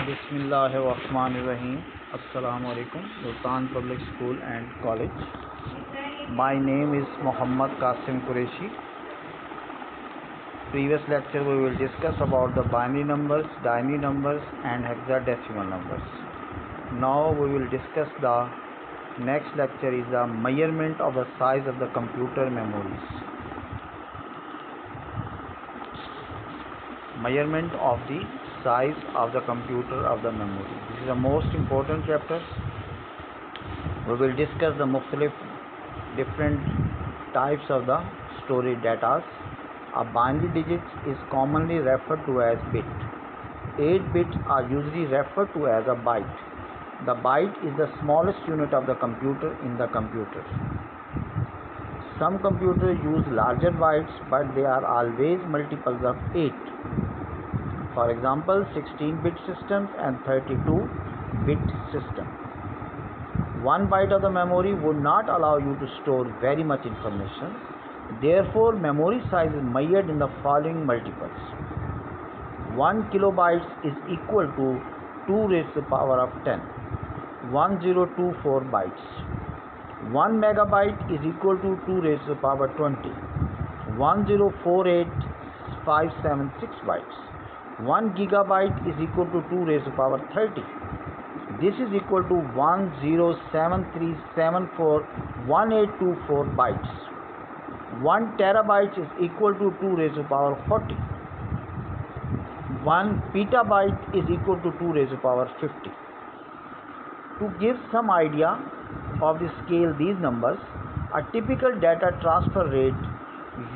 Bismillahirrahmanirrahim. Assalamu alaikum. Sultan Public School and College. My name is Muhammad Qasim Qureshi. Previous lecture we will discuss about the binary numbers, dictionary numbers and hexadecimal numbers. Now we will discuss the next lecture is the measurement of the size of the computer memories. Measurement of the size of the computer of the memory. This is the most important chapter. We will discuss the different types of the storage data. A binary digit is commonly referred to as bit. 8 bits are usually referred to as a byte. The byte is the smallest unit of the computer in the computer. Some computers use larger bytes, but they are always multiples of 8. For example, 16-bit systems and 32-bit system. 1 byte of the memory would not allow you to store very much information. Therefore, memory size is measured in the following multiples. 1 kilobyte is equal to 2 raised to the power of 10. 1024 bytes. 1 megabyte is equal to 2 raised to the power 20. 1048576 bytes. 1 gigabyte is equal to 2 raised to the power 30. This is equal to 1073741824 bytes. 1 terabyte is equal to 2 raised to the power 40. 1 petabyte is equal to 2 raised to the power 50. To give some idea of the scale these numbers, a typical data transfer rate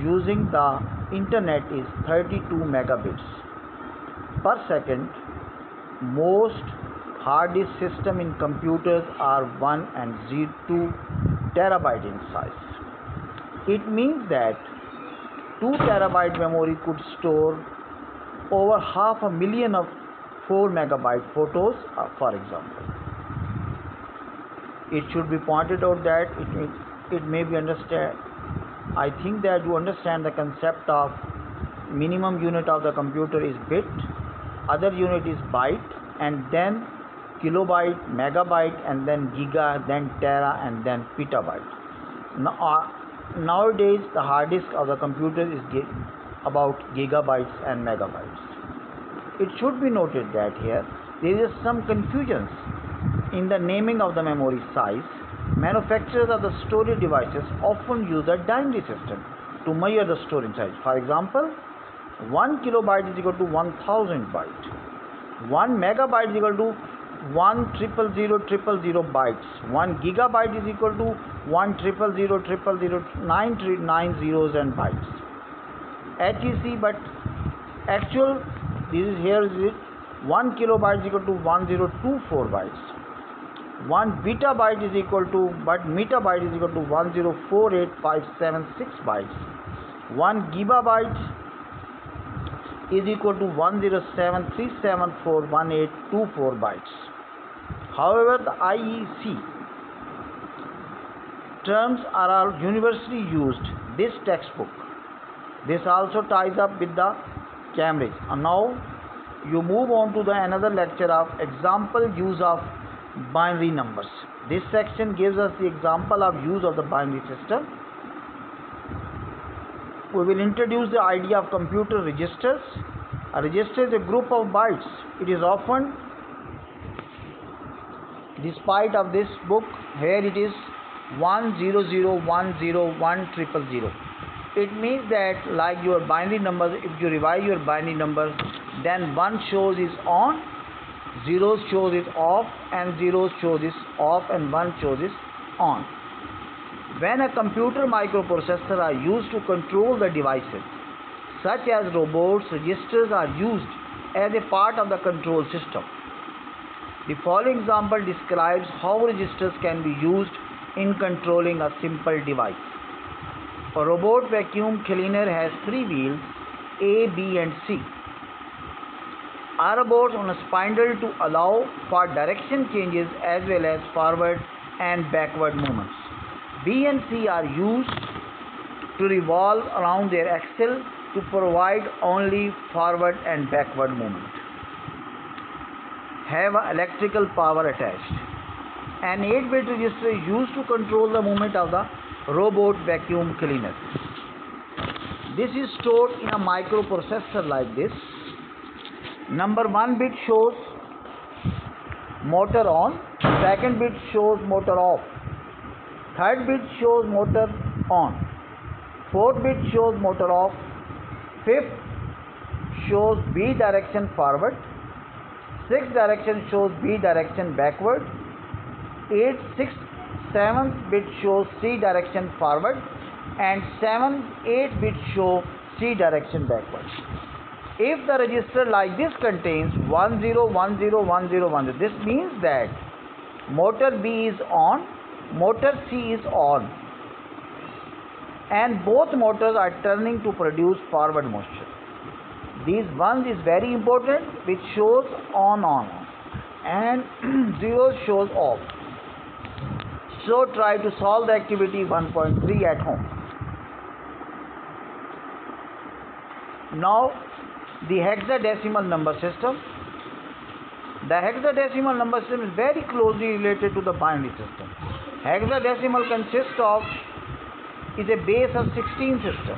using the internet is 32 megabits per second. Most hard disk system in computers are 1 and 2 terabyte in size. It means that 2 terabyte memory could store over 500,000 of 4 megabyte photos, for example. It should be pointed out that it may be understand. I think that you understand the concept of minimum unit of the computer is bit, other unit is byte, and then kilobyte, megabyte, and then giga, then tera, and then petabyte. Nowadays the hard disk of the computer is about gigabytes and megabytes. It should be noted that here there is some confusion in the naming of the memory size. Manufacturers of the storage devices often use a binary system to measure the storage size. For example, 1 kilobyte is equal to 1000 bytes. 1 megabyte is equal to 1,000,000 bytes. 1 gigabyte is equal to 1,000,000,000,9 zeros and bytes. HEC, but actual this is here is it 1 kilobyte is equal to 1024 bytes. 1 betabyte is equal to, but metabyte is equal to 1048,576 bytes. 1 gigabyte is equal to 1073741,824 bytes. However, the IEC terms are all universally used. This textbook. This also ties up with the Cambridge. And now you move on to the another lecture of example use of binary numbers. This section gives us the example of use of the binary system. We will introduce the idea of computer registers. A register is a group of bytes. It is often, despite of this book, here it is 100101000. It means that like your binary numbers, if you revise your binary number, then 1 shows is on, 0 shows is off, and 0 shows is off, and 1 shows is on. When a computer microprocessor are used to control the devices, such as robots, registers are used as a part of the control system. The following example describes how registers can be used in controlling a simple device. A robot vacuum cleaner has 3 wheels, A, B, and C. Are robots on a spindle to allow for direction changes as well as forward and backward movements. B and C are used to revolve around their axle to provide only forward and backward movement. have an electrical power attached. An 8-bit register is used to control the movement of the robot vacuum cleaner. This is stored in a microprocessor like this. Number 1 bit shows motor on, second bit shows motor off, third bit shows motor on, fourth bit shows motor off, fifth shows B direction forward, sixth direction shows B direction backward, seventh bit shows C direction forward, and 8th bit show C direction backward. If the register like this contains 10 10 10 10, this means that motor B is on, motor C is on, and both motors are turning to produce forward motion. These ones is very important, which shows on, and 0 shows off. So try to solve the activity 1.3 at home. Now the hexadecimal number system. The hexadecimal number system is very closely related to the binary system. Hexadecimal consists of is a base of 16 system.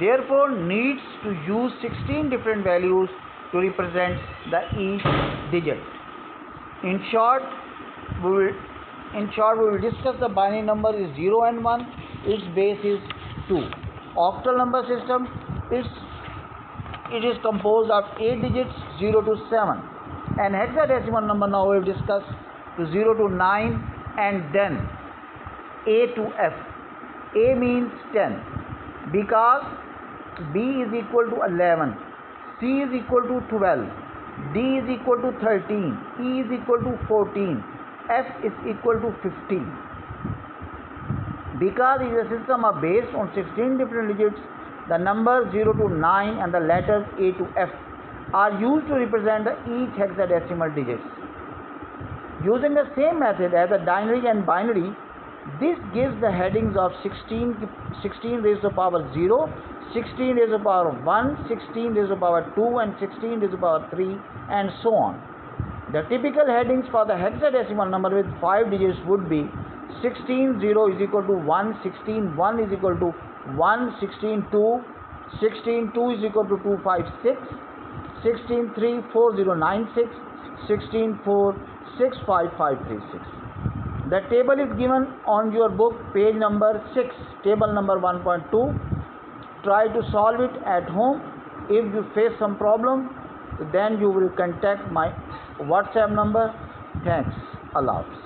Therefore needs to use 16 different values to represent the each digit. In short, we will discuss the binary number is 0 and 1. Its base is 2. Octal number system it is composed of 8 digits 0 to 7. And hexadecimal number now we will discuss to 0 to 9 and then A to F. A means 10 because B is equal to 11, C is equal to 12, D is equal to 13, E is equal to 14, F is equal to 15. Because it is a system of based on 16 different digits, the numbers 0 to 9 and the letters A to F are used to represent each hexadecimal digits. Using the same method as the dictionary and binary, this gives the headings of 16 raised to the power 0, 16 raised to the power 1, 16 raised to the power 2, and 16 raised to the power 3, and so on. The typical headings for the hexadecimal number with 5 digits would be 16 0 is equal to 1, 16 1 is equal to 1, 16 2, 16 2 is equal to 256, 16 3 4096, 16 4 65536. The table is given on your book, page number 6, table number 1.2. Try to solve it at home. If you face some problem, then you will contact my WhatsApp number. Thanks. Allah Hafiz.